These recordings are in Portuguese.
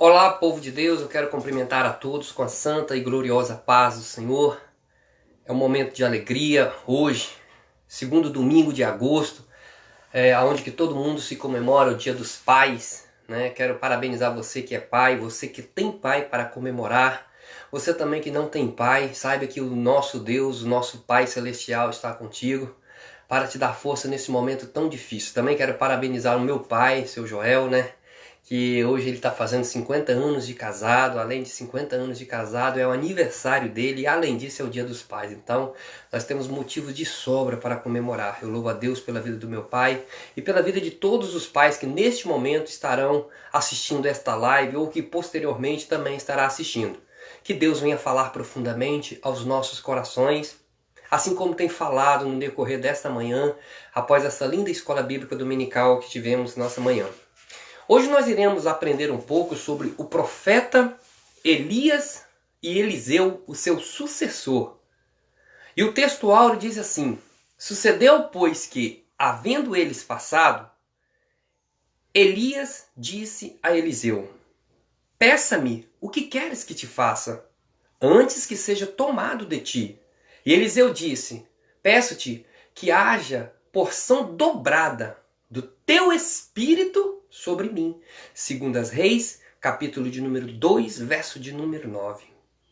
Olá, povo de Deus, eu quero cumprimentar a todos com a santa e gloriosa paz do Senhor. É um momento de alegria hoje, segundo domingo de agosto, onde que todo mundo se comemora o Dia dos Pais, né? Quero parabenizar você que é pai, você que tem pai para comemorar, você também que não tem pai, saiba que o nosso Deus, o nosso Pai Celestial está contigo para te dar força nesse momento tão difícil. Também quero parabenizar o meu pai, seu Joel, né? Que hoje ele está fazendo 50 anos de casado. Além de 50 anos de casado, é o aniversário dele e além disso é o Dia dos Pais. Então nós temos motivos de sobra para comemorar. Eu louvo a Deus pela vida do meu pai e pela vida de todos os pais que neste momento estarão assistindo esta live ou que posteriormente também estará assistindo. Que Deus venha falar profundamente aos nossos corações, assim como tem falado no decorrer desta manhã, após essa linda escola bíblica dominical que tivemos nessa manhã. Hoje nós iremos aprender um pouco sobre o profeta Elias e Eliseu, o seu sucessor. E o texto áureo diz assim: sucedeu, pois, que, havendo eles passado, Elias disse a Eliseu: peça-me o que queres que te faça, antes que seja tomado de ti. E Eliseu disse: peço-te que haja porção dobrada do teu espírito sobre mim. Segundo as Reis, capítulo de número 2, verso de número 9.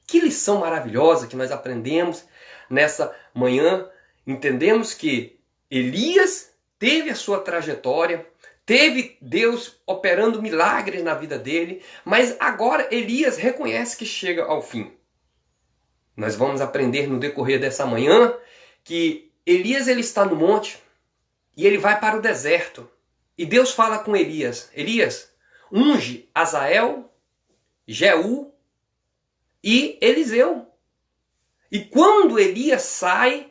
Que lição maravilhosa que nós aprendemos nessa manhã. Entendemos que Elias teve a sua trajetória, teve Deus operando milagres na vida dele, mas agora Elias reconhece que chega ao fim. Nós vamos aprender no decorrer dessa manhã que Elias ele está no monte e ele vai para o deserto. E Deus fala com Elias: Elias, unge Azael, Jeú e Eliseu. E quando Elias sai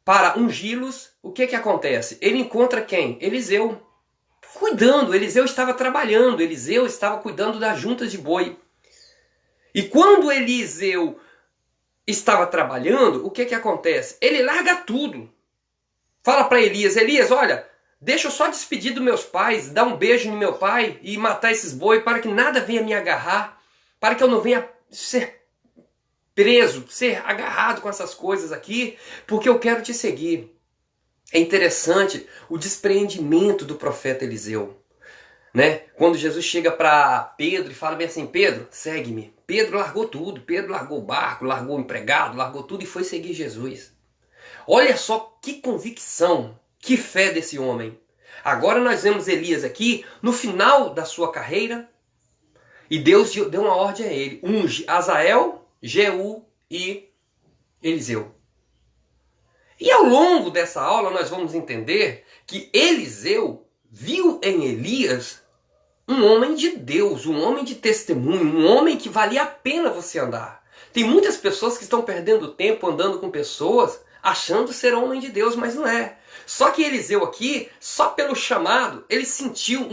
para ungí-los, o que acontece? Ele encontra quem? Eliseu. Cuidando, Eliseu estava trabalhando, Eliseu estava cuidando das juntas de boi. E quando Eliseu estava trabalhando, o que acontece? Ele larga tudo. Fala para Elias: Elias, olha, deixa eu só despedir dos meus pais, dar um beijo no meu pai e matar esses boi para que nada venha me agarrar, para que eu não venha ser preso, ser agarrado com essas coisas aqui, porque eu quero te seguir. É interessante o despreendimento do profeta Eliseu, né? Quando Jesus chega para Pedro e fala bem assim: Pedro, segue-me. Pedro largou tudo, Pedro largou o barco, largou o empregado, largou tudo e foi seguir Jesus. Olha só que convicção, que fé desse homem. Agora nós vemos Elias aqui no final da sua carreira e Deus deu uma ordem a ele: unge Azael, Jeú e Eliseu. E ao longo dessa aula nós vamos entender que Eliseu viu em Elias um homem de Deus, um homem de testemunho, um homem que valia a pena você andar. Tem muitas pessoas que estão perdendo tempo andando com pessoas achando ser homem de Deus, mas não é. Só que Eliseu aqui, só pelo chamado, ele sentiu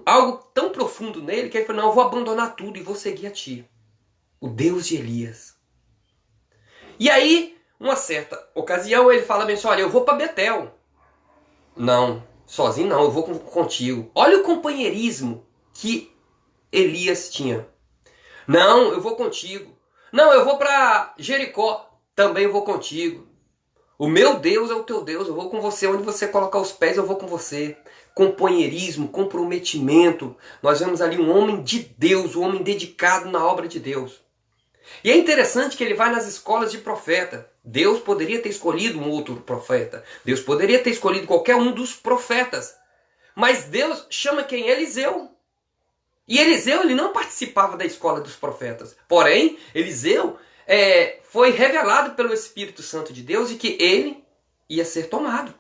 algo tão profundo nele que ele falou: não, eu vou abandonar tudo e vou seguir a ti, o Deus de Elias. E aí, uma certa ocasião, ele fala bem assim: olha, eu vou para Betel. Não, sozinho não, eu vou contigo. Olha o companheirismo que Elias tinha. Não, eu vou contigo. Não, eu vou para Jericó. Também vou contigo. O meu Deus é o teu Deus, eu vou com você. Onde você colocar os pés, eu vou com você. Companheirismo, comprometimento. Nós vemos ali um homem de Deus, um homem dedicado na obra de Deus. E é interessante que ele vai nas escolas de profeta. Deus poderia ter escolhido um outro profeta. Deus poderia ter escolhido qualquer um dos profetas. Mas Deus chama quem? Eliseu. E Eliseu ele não participava da escola dos profetas. Porém, Eliseu foi revelado pelo Espírito Santo de Deus de que ele ia ser tomado.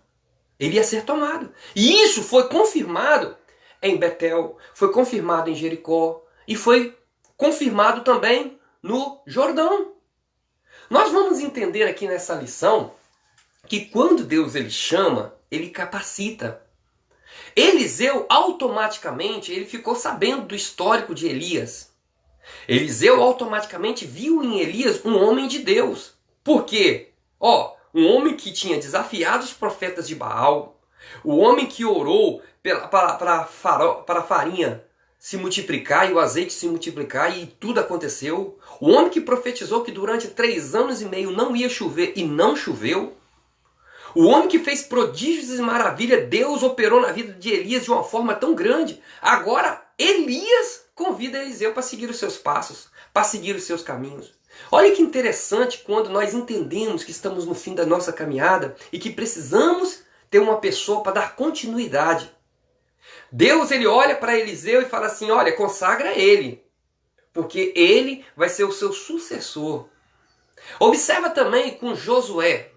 Ele ia ser tomado. E isso foi confirmado em Betel, foi confirmado em Jericó e foi confirmado também no Jordão. Nós vamos entender aqui nessa lição que quando Deus ele chama, ele capacita. Eliseu automaticamente ele ficou sabendo do histórico de Elias. Eliseu automaticamente viu em Elias um homem de Deus. Por quê? Um homem que tinha desafiado os profetas de Baal, o homem que orou para a farinha se multiplicar e o azeite se multiplicar e tudo aconteceu. O homem que profetizou que durante 3 anos e meio não ia chover e não choveu. O homem que fez prodígios e maravilhas, Deus operou na vida de Elias de uma forma tão grande. Agora Elias convida Eliseu para seguir os seus passos, para seguir os seus caminhos. Olha que interessante quando nós entendemos que estamos no fim da nossa caminhada e que precisamos ter uma pessoa para dar continuidade. Deus, ele olha para Eliseu e fala assim, olha, consagra ele, porque ele vai ser o seu sucessor. Observa também com Josué.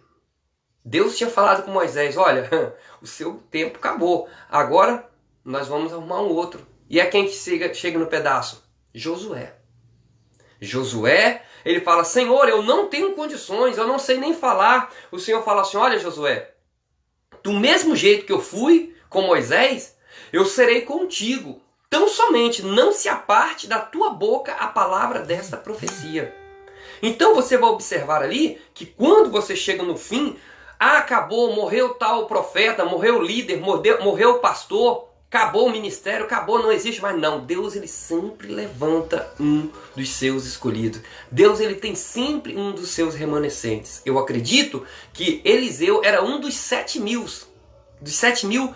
Deus tinha falado com Moisés, olha, o seu tempo acabou, agora nós vamos arrumar um outro. E é quem que chega no pedaço? Josué. Josué, ele fala, Senhor, eu não tenho condições, eu não sei nem falar. O Senhor fala assim, olha Josué, do mesmo jeito que eu fui com Moisés, eu serei contigo. Tão somente não se aparte da tua boca a palavra desta profecia. Então você vai observar ali que quando você chega no fim, acabou, morreu tal profeta, morreu o líder, morreu o pastor, acabou o ministério, acabou, não existe mais. Não, Deus ele sempre levanta um dos seus escolhidos. Deus ele tem sempre um dos seus remanescentes. Eu acredito que Eliseu era um dos 7.000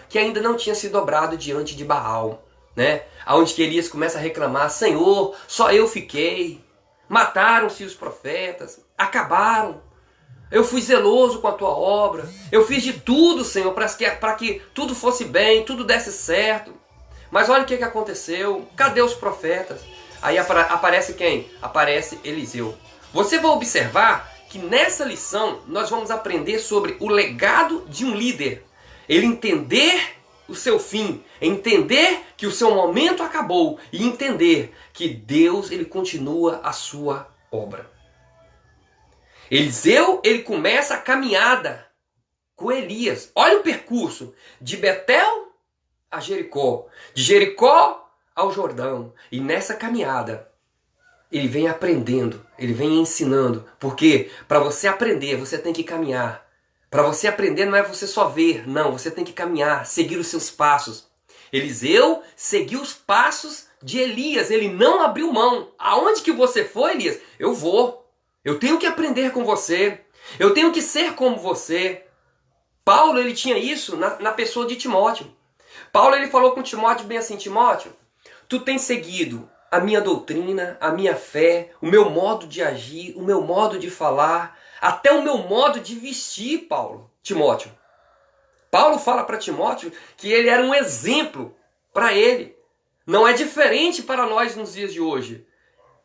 que ainda não tinha se dobrado diante de Baal, né? Aonde que Elias começa a reclamar, Senhor, só eu fiquei, mataram-se os profetas, acabaram. Eu fui zeloso com a tua obra. Eu fiz de tudo, Senhor, para que tudo fosse bem, tudo desse certo. Mas olha o que aconteceu. Cadê os profetas? Aí aparece quem? Aparece Eliseu. Você vai observar que nessa lição nós vamos aprender sobre o legado de um líder. Ele entender o seu fim, entender que o seu momento acabou e entender que Deus ele continua a sua obra. Eliseu, ele começa a caminhada com Elias. Olha o percurso de Betel a Jericó, de Jericó ao Jordão. E nessa caminhada, ele vem aprendendo, ele vem ensinando. Porque para você aprender, você tem que caminhar. Para você aprender não é você só ver, não, você tem que caminhar, seguir os seus passos. Eliseu seguiu os passos de Elias, ele não abriu mão. Aonde que você foi, Elias? Eu vou. Eu tenho que aprender com você. Eu tenho que ser como você. Paulo ele tinha isso na pessoa de Timóteo. Paulo ele falou com Timóteo bem assim, Timóteo, tu tens seguido a minha doutrina, a minha fé, o meu modo de agir, o meu modo de falar, até o meu modo de vestir, Timóteo. Paulo fala para Timóteo que ele era um exemplo para ele. Não é diferente para nós nos dias de hoje.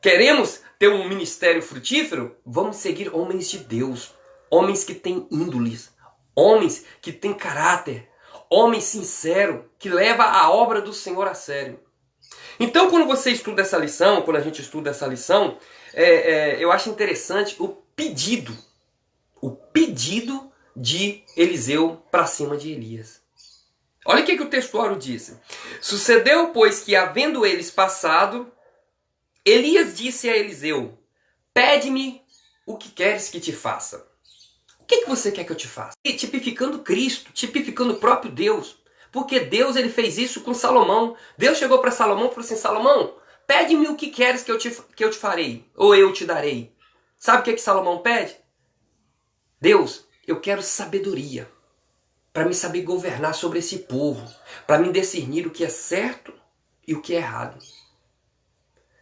Queremos ter um ministério frutífero? Vamos seguir homens de Deus, homens que têm índoles, homens que têm caráter, homens sinceros, que levam a obra do Senhor a sério. Então, quando você estuda essa lição, quando a gente estuda essa lição, eu acho interessante o pedido de Eliseu para cima de Elias. Olha o que o textuário disse. Sucedeu, pois, que havendo eles passado, Elias disse a Eliseu, pede-me o que queres que te faça. O que você quer que eu te faça? E tipificando Cristo, tipificando o próprio Deus. Porque Deus ele fez isso com Salomão. Deus chegou para Salomão e falou assim, Salomão, pede-me o que queres que eu te farei, ou eu te darei. Sabe o que Salomão pede? Deus, eu quero sabedoria para me saber governar sobre esse povo, para me discernir o que é certo e o que é errado.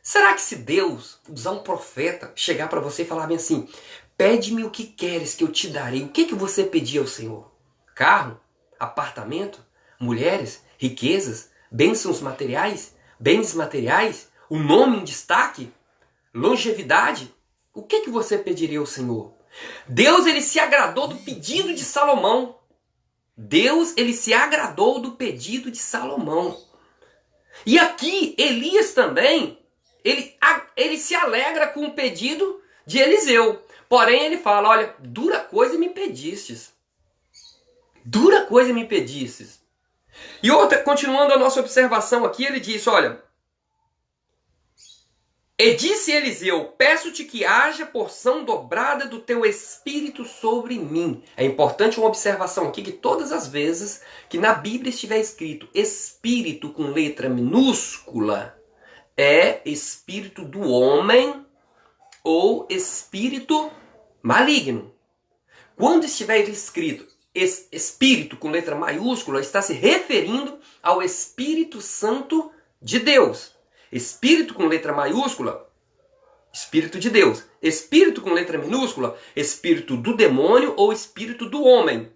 Será que se Deus usar um profeta, chegar para você e falar bem assim, pede-me o que queres que eu te darei, o que você pedir ao Senhor? Carro? Apartamento? Mulheres? Riquezas? Bênçãos materiais? Bens materiais? O nome em destaque? Longevidade? O que você pediria ao Senhor? Deus ele se agradou do pedido de Salomão. Deus ele se agradou do pedido de Salomão. E aqui Elias também, ele se alegra com o pedido de Eliseu. Porém ele fala, olha, dura coisa me pedistes. Dura coisa me pedistes. E outra, continuando a nossa observação aqui, ele diz, olha, E disse Eliseu, peço-te que haja porção dobrada do teu espírito sobre mim. É importante uma observação aqui, que todas as vezes que na Bíblia estiver escrito espírito com letra minúscula, é espírito do homem ou espírito maligno. Quando estiver escrito espírito com letra maiúscula, está se referindo ao Espírito Santo de Deus. Espírito com letra maiúscula, Espírito de Deus. Espírito com letra minúscula, espírito do demônio ou espírito do homem.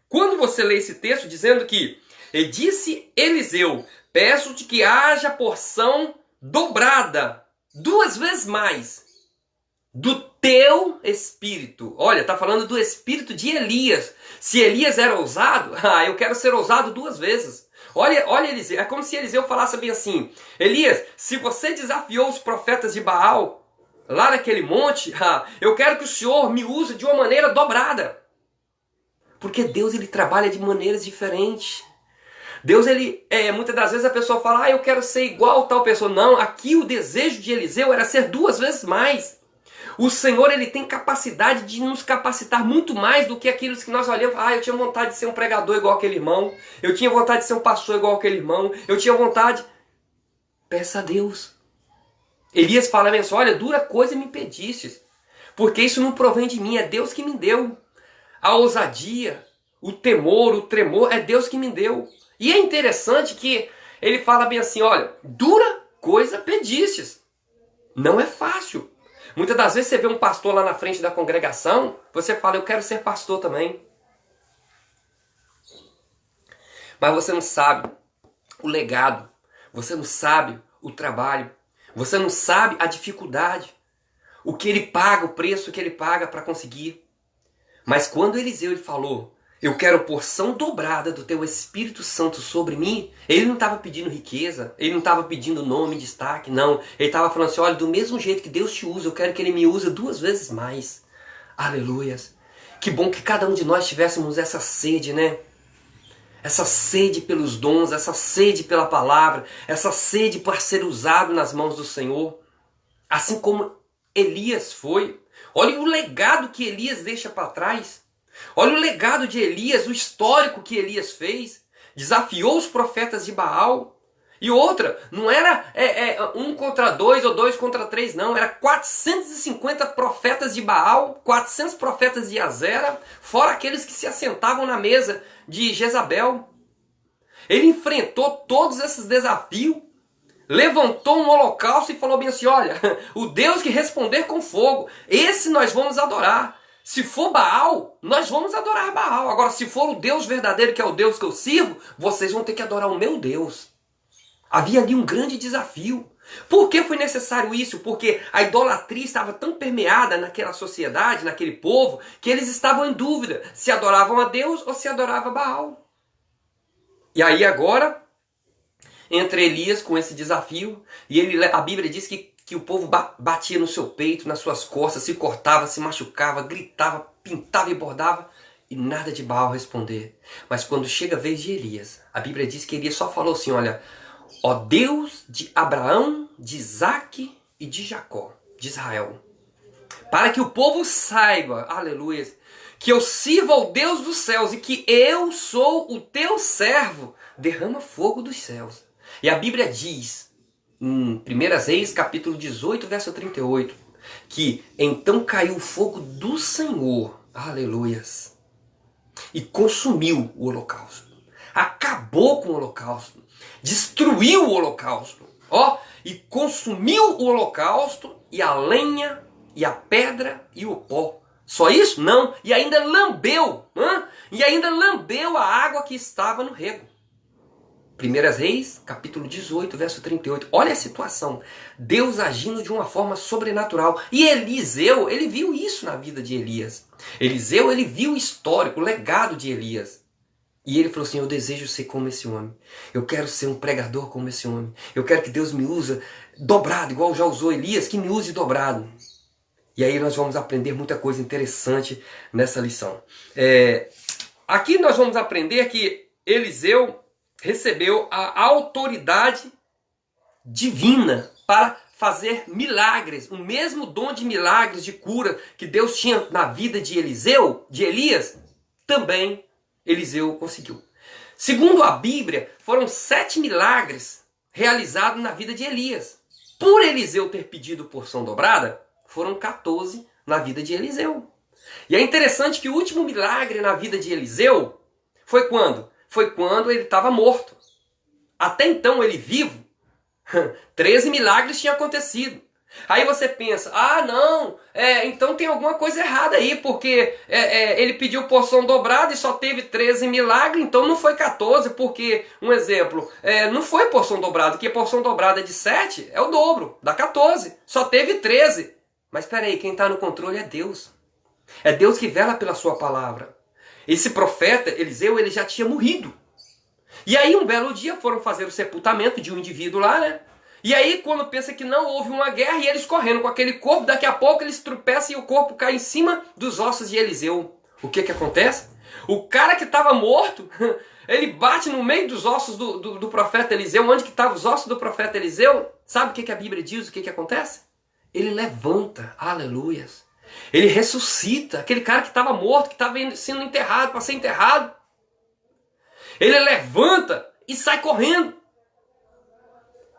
Quando você lê esse texto dizendo que e disse Eliseu, peço-te que haja porção dobrada, 2 vezes mais, do teu espírito. Olha, está falando do espírito de Elias. Se Elias era ousado, eu quero ser ousado 2 vezes. Olha Eliseu, é como se Eliseu falasse bem assim, Elias, se você desafiou os profetas de Baal lá naquele monte, eu quero que o Senhor me use de uma maneira dobrada. Porque Deus, ele trabalha de maneiras diferentes. Deus, muitas das vezes a pessoa fala, eu quero ser igual a tal pessoa. Não, aqui o desejo de Eliseu era ser 2 vezes mais. O Senhor, ele tem capacidade de nos capacitar muito mais do que aquilo que nós olhamos. Eu tinha vontade de ser um pregador igual aquele irmão. Eu tinha vontade de ser um pastor igual aquele irmão. Eu tinha vontade. Peça a Deus. Elias fala assim, olha, dura coisa me pedistes. Porque isso não provém de mim, é Deus que me deu. A ousadia, o temor, o tremor, é Deus que me deu. E é interessante que ele fala bem assim, olha, dura coisa pedistes. Não é fácil. Muitas das vezes você vê um pastor lá na frente da congregação, você fala, eu quero ser pastor também. Mas você não sabe o legado, você não sabe o trabalho, você não sabe a dificuldade, o que ele paga, o preço que ele paga para conseguir. Mas quando Eliseu ele falou, eu quero porção dobrada do teu Espírito Santo sobre mim, ele não estava pedindo riqueza, ele não estava pedindo nome, destaque, não. Ele estava falando assim, olha, do mesmo jeito que Deus te usa, eu quero que ele me use 2 vezes mais. Aleluias. Que bom que cada um de nós tivéssemos essa sede, né? Essa sede pelos dons, essa sede pela palavra, essa sede para ser usado nas mãos do Senhor. Assim como Elias foi. Olha o legado que Elias deixa para trás. Olha o legado de Elias, o histórico que Elias fez. Desafiou os profetas de Baal. E outra, não era 1 contra 2 ou 2 contra 3, não. Era 450 profetas de Baal, 400 profetas de Azera, fora aqueles que se assentavam na mesa de Jezabel. Ele enfrentou todos esses desafios, levantou um holocausto e falou bem assim, olha, o Deus que responder com fogo, esse nós vamos adorar. Se for Baal, nós vamos adorar Baal. Agora, se for o Deus verdadeiro, que é o Deus que eu sirvo, vocês vão ter que adorar o meu Deus. Havia ali um grande desafio. Por que foi necessário isso? Porque a idolatria estava tão permeada naquela sociedade, naquele povo, que eles estavam em dúvida se adoravam a Deus ou se adoravam a Baal. E aí agora, entra Elias com esse desafio, e a Bíblia diz que o povo batia no seu peito, nas suas costas, se cortava, se machucava, gritava, pintava e bordava, e nada de Baal responder. Mas quando chega a vez de Elias, a Bíblia diz que Elias só falou assim, olha, ó Deus de Abraão, de Isaque e de Jacó, de Israel, para que o povo saiba, aleluia, que eu sirvo ao Deus dos céus e que eu sou o teu servo, derrama fogo dos céus. E a Bíblia diz, em 1 Reis, capítulo 18, verso 38, que então caiu o fogo do Senhor, aleluias, e consumiu o holocausto, acabou com o holocausto, destruiu o holocausto, e consumiu o holocausto, e a lenha, e a pedra, e o pó. Só isso? Não, e ainda lambeu, a água que estava no rego. 1 Reis, capítulo 18, verso 38. Olha a situação. Deus agindo de uma forma sobrenatural. E Eliseu, ele viu isso na vida de Elias. Eliseu, ele viu o histórico, o legado de Elias. E ele falou assim, eu desejo ser como esse homem. Eu quero ser um pregador como esse homem. Eu quero que Deus me use dobrado, igual já usou Elias, que me use dobrado. E aí nós vamos aprender muita coisa interessante nessa lição. Aqui nós vamos aprender que Eliseu recebeu a autoridade divina para fazer milagres, o mesmo dom de milagres, de cura que Deus tinha na vida de Elias, também Eliseu conseguiu. Segundo a Bíblia, foram 7 milagres realizados na vida de Elias. Por Eliseu ter pedido porção dobrada, foram 14 na vida de Eliseu. E é interessante que o último milagre na vida de Eliseu foi quando? Foi quando ele estava morto. Até então, ele vivo, 13 milagres tinham acontecido. Aí você pensa, então tem alguma coisa errada aí, porque ele pediu porção dobrada e só teve 13 milagres, então não foi 14, porque, um exemplo, não foi porção dobrada, porque porção dobrada de 7 é o dobro, dá 14, só teve 13. Mas espera aí, quem está no controle é Deus. É Deus que vela pela sua palavra. Esse profeta, Eliseu, ele já tinha morrido. E aí um belo dia foram fazer o sepultamento de um indivíduo lá, né? E aí quando pensa que não houve uma guerra e eles correndo com aquele corpo, daqui a pouco eles tropeçam e o corpo cai em cima dos ossos de Eliseu. O que acontece? O cara que estava morto, ele bate no meio dos ossos do profeta Eliseu. Onde que estavam os ossos do profeta Eliseu? Sabe o que a Bíblia diz? O que acontece? Ele levanta, aleluias. Ele ressuscita aquele cara que estava morto, que estava sendo enterrado, para ser enterrado. Ele levanta e sai correndo.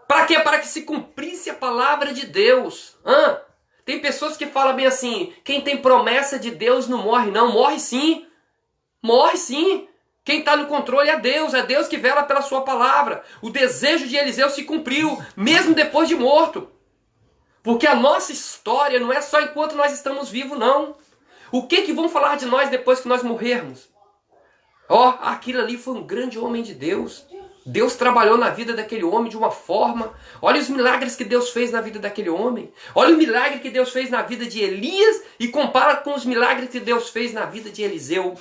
Para quê? Para que se cumprisse a palavra de Deus. Tem pessoas que falam bem assim, quem tem promessa de Deus não morre não. Morre sim. Morre sim. Quem está no controle é Deus que vela pela sua palavra. O desejo de Eliseu se cumpriu, mesmo depois de morto. Porque a nossa história não é só enquanto nós estamos vivos, não. O que vão falar de nós depois que nós morrermos? Aquilo ali foi um grande homem de Deus. Deus trabalhou na vida daquele homem de uma forma. Olha os milagres que Deus fez na vida daquele homem. Olha o milagre que Deus fez na vida de Elias e compara com os milagres que Deus fez na vida de Eliseu.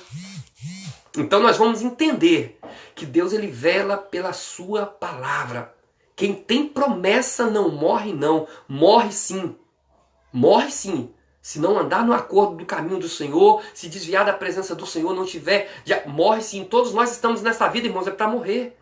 Então nós vamos entender que Deus ele vela pela sua palavra. Quem tem promessa não morre não. Morre sim. Morre sim. Se não andar no acordo do caminho do Senhor, se desviar da presença do Senhor, não tiver, morre sim. Todos nós estamos nessa vida, irmãos, é para morrer.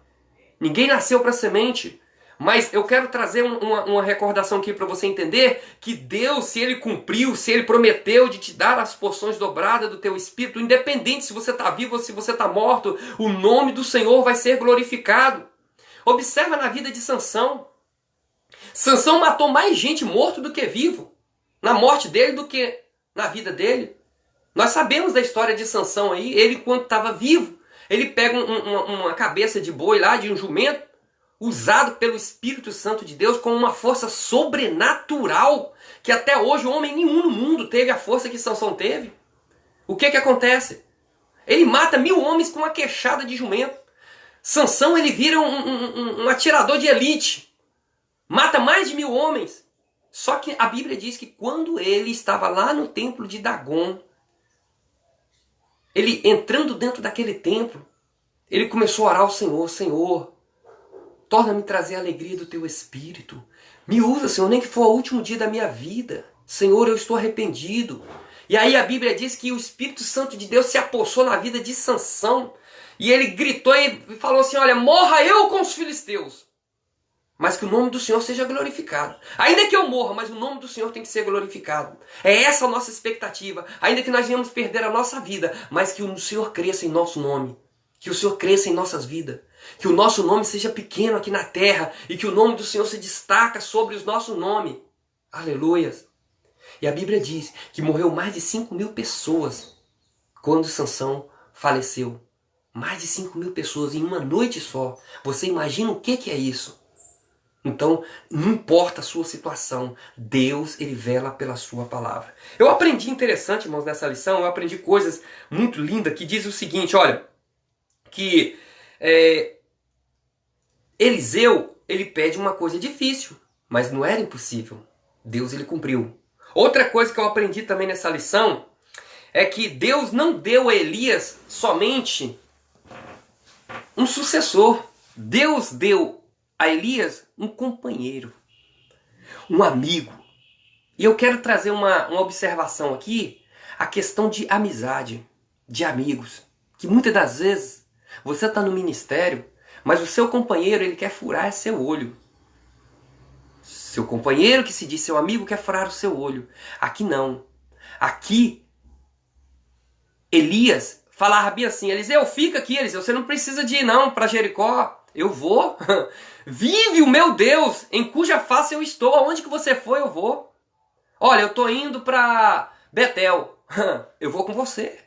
Ninguém nasceu para semente. Mas eu quero trazer uma recordação aqui para você entender que Deus, se Ele cumpriu, se Ele prometeu de te dar as porções dobradas do teu espírito, independente se você está vivo ou se você está morto, o nome do Senhor vai ser glorificado. Observa na vida de Sansão. Sansão matou mais gente morto do que vivo. Na morte dele do que na vida dele. Nós sabemos da história de Sansão aí. Ele, quando estava vivo, ele pega uma cabeça de boi lá, de um jumento, usado pelo Espírito Santo de Deus com uma força sobrenatural, que até hoje homem nenhum no mundo teve a força que Sansão teve. O que acontece? Ele mata 1000 homens com uma queixada de jumento. Sansão ele vira um atirador de elite. Mata mais de 1000 homens. Só que a Bíblia diz que quando ele estava lá no templo de Dagon, ele entrando dentro daquele templo, ele começou a orar ao Senhor. Senhor, torna-me trazer a alegria do teu Espírito. Me usa, Senhor, nem que for o último dia da minha vida. Senhor, eu estou arrependido. E aí a Bíblia diz que o Espírito Santo de Deus se apossou na vida de Sansão. E ele gritou e falou assim, olha, morra eu com os filisteus. Mas que o nome do Senhor seja glorificado. Ainda que eu morra, mas o nome do Senhor tem que ser glorificado. É essa a nossa expectativa. Ainda que nós venhamos perder a nossa vida, mas que o Senhor cresça em nosso nome. Que o Senhor cresça em nossas vidas. Que o nosso nome seja pequeno aqui na terra. E que o nome do Senhor se destaca sobre o nosso nome. Aleluias. E a Bíblia diz que morreu mais de 5.000 pessoas quando Sansão faleceu. Mais de 5.000 pessoas em uma noite só. Você imagina o que é isso? Então, não importa a sua situação, Deus, Ele vela pela sua palavra. Eu aprendi interessante, irmãos, nessa lição, eu aprendi coisas muito lindas que diz o seguinte, olha, que Eliseu, ele pede uma coisa difícil, mas não era impossível. Deus, ele cumpriu. Outra coisa que eu aprendi também nessa lição é que Deus não deu a Elias somente um sucessor. Deus deu a Elias um companheiro, um amigo. E eu quero trazer uma observação aqui, a questão de amizade, de amigos. Que muitas das vezes você está no ministério, mas o seu companheiro ele quer furar seu olho. Seu companheiro que se diz seu amigo quer furar o seu olho. Aqui não. Aqui, Elias falava bem assim, Eliseu, fica aqui, Eliseu, você não precisa de ir não para Jericó. Eu vou. Vive o meu Deus, em cuja face eu estou. Aonde que você for, eu vou. Olha, eu tô indo para Betel. Eu vou com você.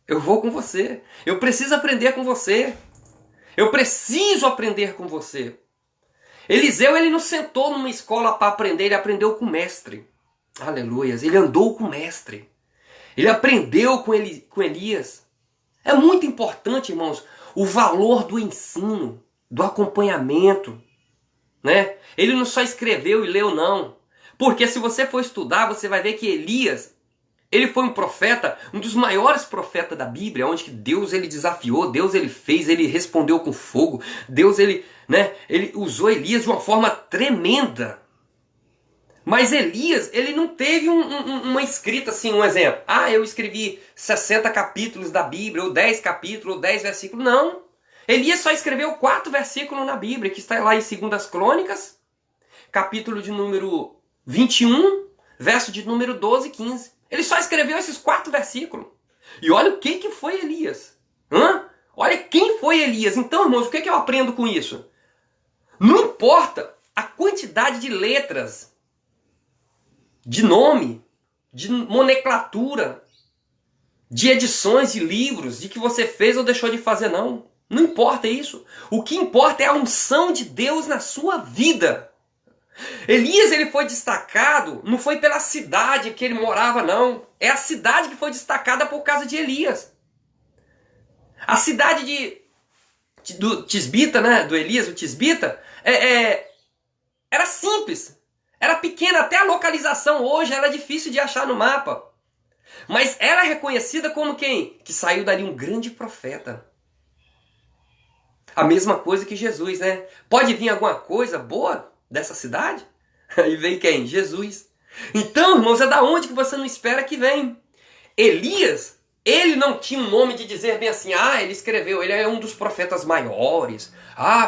Eu vou com você. Eu preciso aprender com você. Eu preciso aprender com você. Eliseu, ele não sentou numa escola para aprender, ele aprendeu com o mestre. Aleluias. Ele andou com o mestre. Ele aprendeu com Elias. É muito importante, irmãos, o valor do ensino, do acompanhamento, né? Ele não só escreveu e leu, não. Porque se você for estudar, você vai ver que Elias, ele foi um profeta, um dos maiores profetas da Bíblia, onde que Deus ele desafiou, Deus ele fez, ele respondeu com fogo, Deus ele usou Elias de uma forma tremenda. Mas Elias, ele não teve uma escrita assim, um exemplo. Ah, eu escrevi 60 capítulos da Bíblia, ou 10 capítulos, ou 10 versículos. Não. Elias só escreveu 4 versículos na Bíblia, que está lá em 2 Crônicas, capítulo de número 21, verso de número 12 e 15. Ele só escreveu esses 4 versículos. E olha o que foi Elias. Olha quem foi Elias. Então, irmãos, o que eu aprendo com isso? Não importa a quantidade de letras, de nome, de nomenclatura, de edições de livros, de que você fez ou deixou de fazer, não. Não importa isso. O que importa é a unção de Deus na sua vida. Elias, ele foi destacado, não foi pela cidade que ele morava, não. É a cidade que foi destacada por causa de Elias. A cidade do Tisbita, né, do Elias, o Tisbita, era simples. Era pequena, até a localização hoje era difícil de achar no mapa. Mas era reconhecida como quem? Que saiu dali um grande profeta. A mesma coisa que Jesus, né? Pode vir alguma coisa boa dessa cidade? Aí vem quem? Jesus. Então, irmãos, é da onde que você não espera que vem. Elias, ele não tinha um nome de dizer bem assim, ele escreveu, ele é um dos profetas maiores.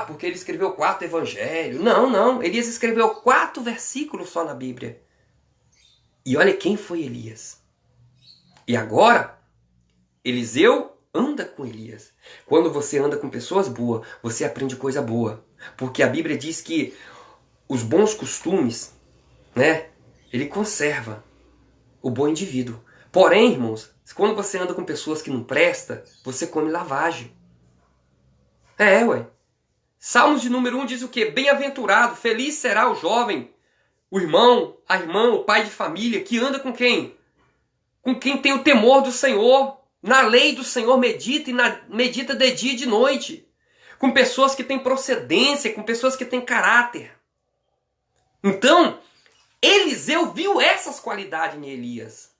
Porque ele escreveu 4 evangelhos. Não. Elias escreveu 4 versículos só na Bíblia. E olha quem foi Elias. E agora, Eliseu anda com Elias. Quando você anda com pessoas boas, você aprende coisa boa. Porque a Bíblia diz que os bons costumes, né, ele conserva o bom indivíduo. Porém, irmãos, quando você anda com pessoas que não prestam, você come lavagem. Salmos de número 1 diz o quê? Bem-aventurado, feliz será o jovem, o irmão, a irmã, o pai de família, que anda com quem? Com quem tem o temor do Senhor. Na lei do Senhor medita de dia e de noite. Com pessoas que têm procedência, com pessoas que têm caráter. Então, Eliseu viu essas qualidades em Elias.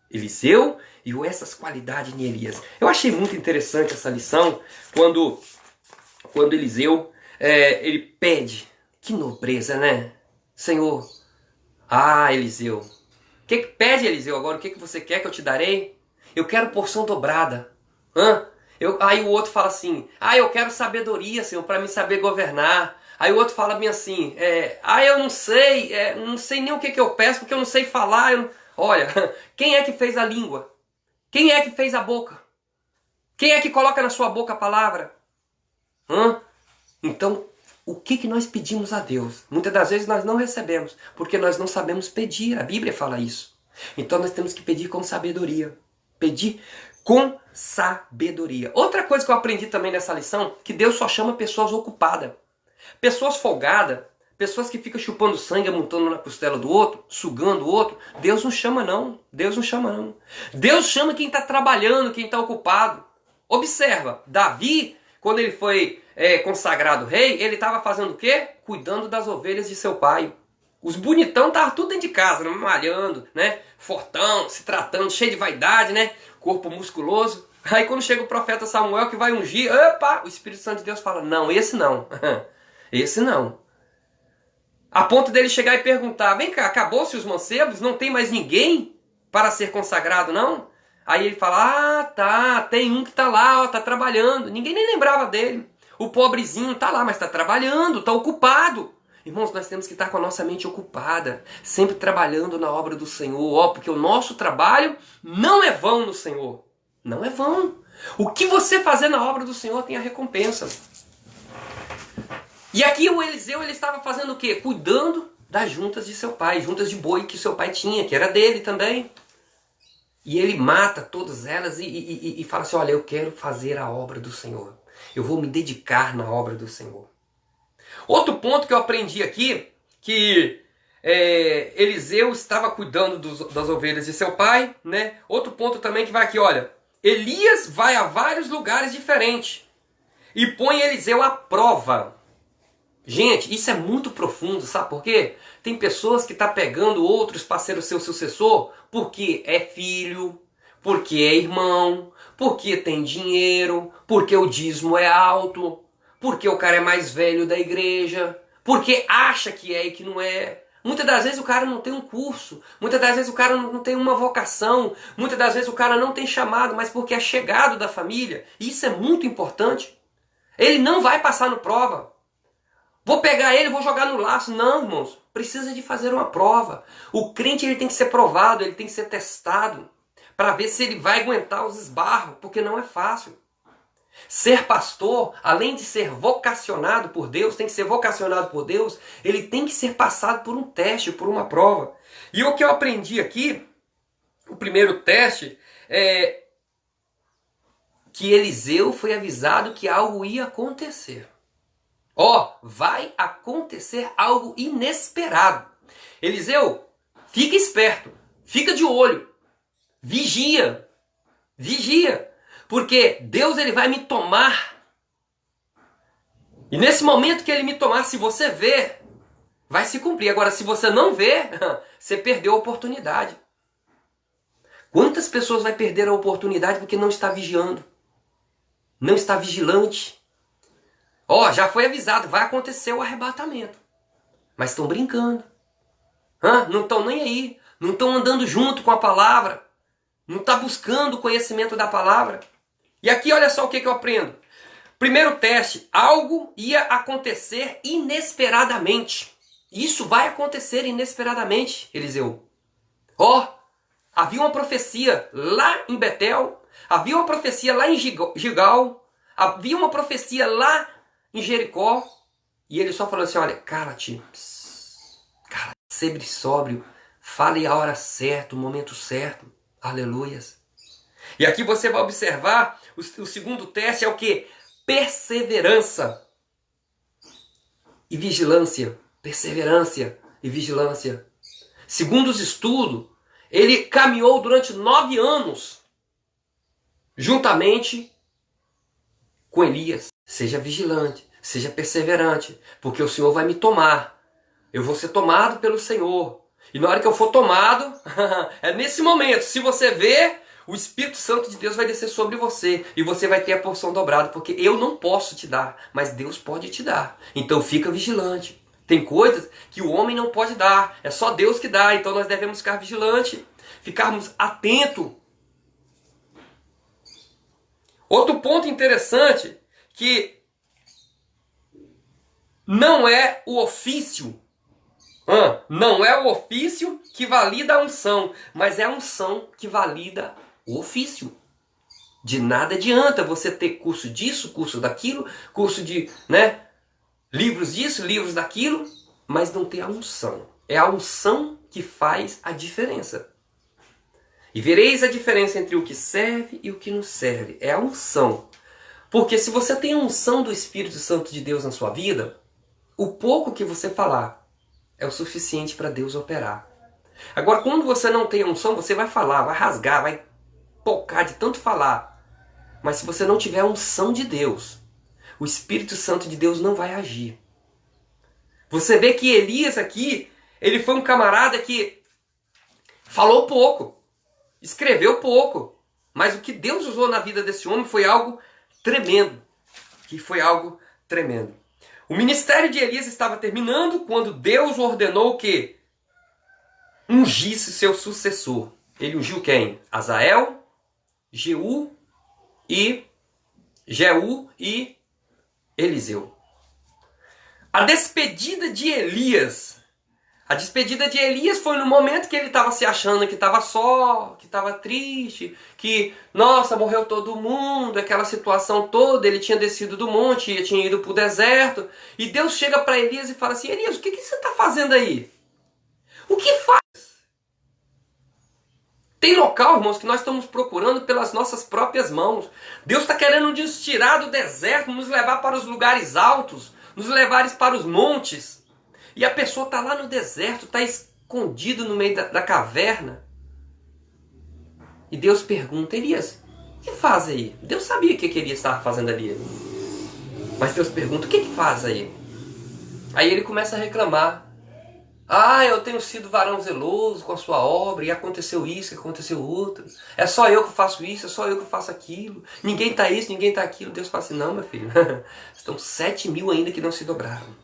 Eliseu viu essas qualidades em Elias. Eu achei muito interessante essa lição quando Eliseu ele pede. Que nobreza, né? Senhor, Eliseu. Pede, Eliseu, agora o que você quer que eu te darei? Eu quero porção dobrada. Aí o outro fala assim, eu quero sabedoria, Senhor, para me saber governar. Aí o outro fala bem assim, eu não sei nem o que eu peço, porque eu não sei falar. Olha, quem é que fez a língua? Quem é que fez a boca? Quem é que coloca na sua boca a palavra? Então, o que nós pedimos a Deus? Muitas das vezes nós não recebemos, porque nós não sabemos pedir. A Bíblia fala isso. Então nós temos que pedir com sabedoria. Pedir com sabedoria. Outra coisa que eu aprendi também nessa lição, que Deus só chama pessoas ocupadas. Pessoas folgadas, pessoas que ficam chupando sangue, amontando na costela do outro, sugando o outro. Deus não chama não. Deus não chama não. Deus chama quem está trabalhando, quem está ocupado. Observa, Davi, quando ele foi consagrado rei, ele estava fazendo o quê? Cuidando das ovelhas de seu pai. Os bonitão estavam tudo dentro de casa, malhando, né? Fortão, se tratando, cheio de vaidade, né? Corpo musculoso. Aí quando chega o profeta Samuel que vai ungir, o Espírito Santo de Deus fala, não, esse não. Esse não. A ponto dele chegar e perguntar, vem cá, acabou-se os mancebos? Não tem mais ninguém para ser consagrado, não? Aí ele fala, tem um que tá lá, tá trabalhando. Ninguém nem lembrava dele. O pobrezinho tá lá, mas tá trabalhando, tá ocupado. Irmãos, nós temos que estar com a nossa mente ocupada, sempre trabalhando na obra do Senhor, porque o nosso trabalho não é vão no Senhor. Não é vão. O que você fazer na obra do Senhor tem a recompensa. E aqui o Eliseu, ele estava fazendo o quê? Cuidando das juntas de seu pai, juntas de boi que seu pai tinha, que era dele também. E ele mata todas elas e fala assim, olha, eu quero fazer a obra do Senhor. Eu vou me dedicar na obra do Senhor. Outro ponto que eu aprendi aqui, que Eliseu estava cuidando das ovelhas de seu pai, né? Outro ponto também que vai aqui, olha, Elias vai a vários lugares diferentes e põe Eliseu à prova. Gente, isso é muito profundo, sabe por quê? Tem pessoas que estão pegando outros para ser o seu sucessor porque é filho, porque é irmão, porque tem dinheiro, porque o dízimo é alto, porque o cara é mais velho da igreja, porque acha que é e que não é. Muitas das vezes o cara não tem um curso, muitas das vezes o cara não tem uma vocação, muitas das vezes o cara não tem chamado, mas porque é chegado da família. E isso é muito importante. Ele não vai passar no prova. Vou pegar ele, vou jogar no laço. Não, irmãos. Precisa de fazer uma prova. O crente ele tem que ser provado, ele tem que ser testado para ver se ele vai aguentar os esbarros, porque não é fácil. Ser pastor, além de ser vocacionado por Deus, tem que ser vocacionado por Deus, ele tem que ser passado por um teste, por uma prova. E o que eu aprendi aqui, o primeiro teste, é que Eliseu foi avisado que algo ia acontecer. Vai acontecer algo inesperado. Eliseu, fica esperto, fica de olho, vigia, porque Deus ele vai me tomar. E nesse momento que ele me tomar, se você ver, vai se cumprir. Agora, se você não ver, você perdeu a oportunidade. Quantas pessoas vai perder a oportunidade porque não está vigiando, não está vigilante? Já foi avisado, vai acontecer o arrebatamento. Mas estão brincando. Não estão nem aí. Não estão andando junto com a palavra. Não está buscando o conhecimento da palavra. E aqui olha só o que eu aprendo. Primeiro teste, algo ia acontecer inesperadamente. Isso vai acontecer inesperadamente, Eliseu. Havia uma profecia lá em Betel. Havia uma profecia lá em Gilgal. Havia uma profecia lá em Jericó, e ele só falou assim, olha, cala-te, sempre sóbrio, fale a hora certa, o momento certo, aleluias. E aqui você vai observar, o segundo teste é o que? Perseverança e vigilância, perseverança e vigilância. Segundo os estudos, ele caminhou durante 9 anos, juntamente com Elias. Seja vigilante, seja perseverante, porque o Senhor vai me tomar. Eu vou ser tomado pelo Senhor. E na hora que eu for tomado, é nesse momento, se você ver, o Espírito Santo de Deus vai descer sobre você. E você vai ter a porção dobrada, porque eu não posso te dar, mas Deus pode te dar. Então fica vigilante. Tem coisas que o homem não pode dar, é só Deus que dá. Então nós devemos ficar vigilantes, ficarmos atentos. Outro ponto interessante, que não é o ofício, não é o ofício que valida a unção, mas é a unção que valida o ofício. De nada adianta você ter curso disso, curso daquilo, curso de, livros disso, livros daquilo, mas não ter a unção. É a unção que faz a diferença. E vereis a diferença entre o que serve e o que não serve. É a unção. Porque se você tem a unção do Espírito Santo de Deus na sua vida, o pouco que você falar é o suficiente para Deus operar. Agora, quando você não tem a unção, você vai falar, vai rasgar, vai tocar de tanto falar. Mas se você não tiver a unção de Deus, o Espírito Santo de Deus não vai agir. Você vê que Elias aqui, ele foi um camarada que falou pouco, escreveu pouco, mas o que Deus usou na vida desse homem foi algo tremendo. O ministério de Elias estava terminando quando Deus ordenou que ungisse seu sucessor. Ele ungiu quem? Azael, Jeú e Eliseu. A despedida de Elias. A despedida de Elias foi no momento que ele estava se achando que estava só, que estava triste, que, nossa, morreu todo mundo, aquela situação toda, ele tinha descido do monte, tinha ido para o deserto, e Deus chega para Elias e fala assim, Elias, o que você está fazendo aí? O que faz? Tem local, irmãos, que nós estamos procurando pelas nossas próprias mãos. Deus está querendo nos tirar do deserto, nos levar para os lugares altos, nos levar para os montes. E a pessoa está lá no deserto, está escondido no meio da caverna. E Deus pergunta, Elias, o que faz aí? Deus sabia o que Elias estava fazendo ali. Mas Deus pergunta, o que faz aí? Aí ele começa a reclamar. Ah, eu tenho sido varão zeloso com a sua obra, e aconteceu isso, e aconteceu outro. É só eu que faço isso, é só eu que faço aquilo. Ninguém está isso, ninguém está aquilo. Deus fala assim, não, meu filho, estão 7.000 ainda que não se dobraram.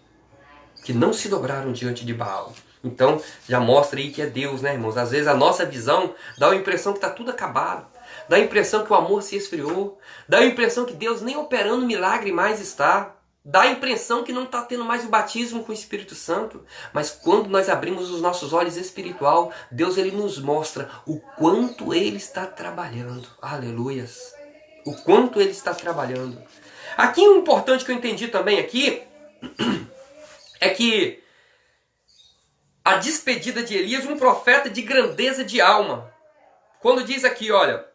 Que não se dobraram diante de Baal. Então, já mostra aí que é Deus, né, irmãos? Às vezes a nossa visão dá a impressão que está tudo acabado. Dá a impressão que o amor se esfriou. Dá a impressão que Deus nem operando milagre mais está. Dá a impressão que não está tendo mais o batismo com o Espírito Santo. Mas quando nós abrimos os nossos olhos espiritual, Deus ele nos mostra o quanto Ele está trabalhando. Aleluias. O quanto Ele está trabalhando. Aqui o importante que eu entendi também aqui é que a despedida de Elias, um profeta de grandeza de alma. Quando diz aqui, olha,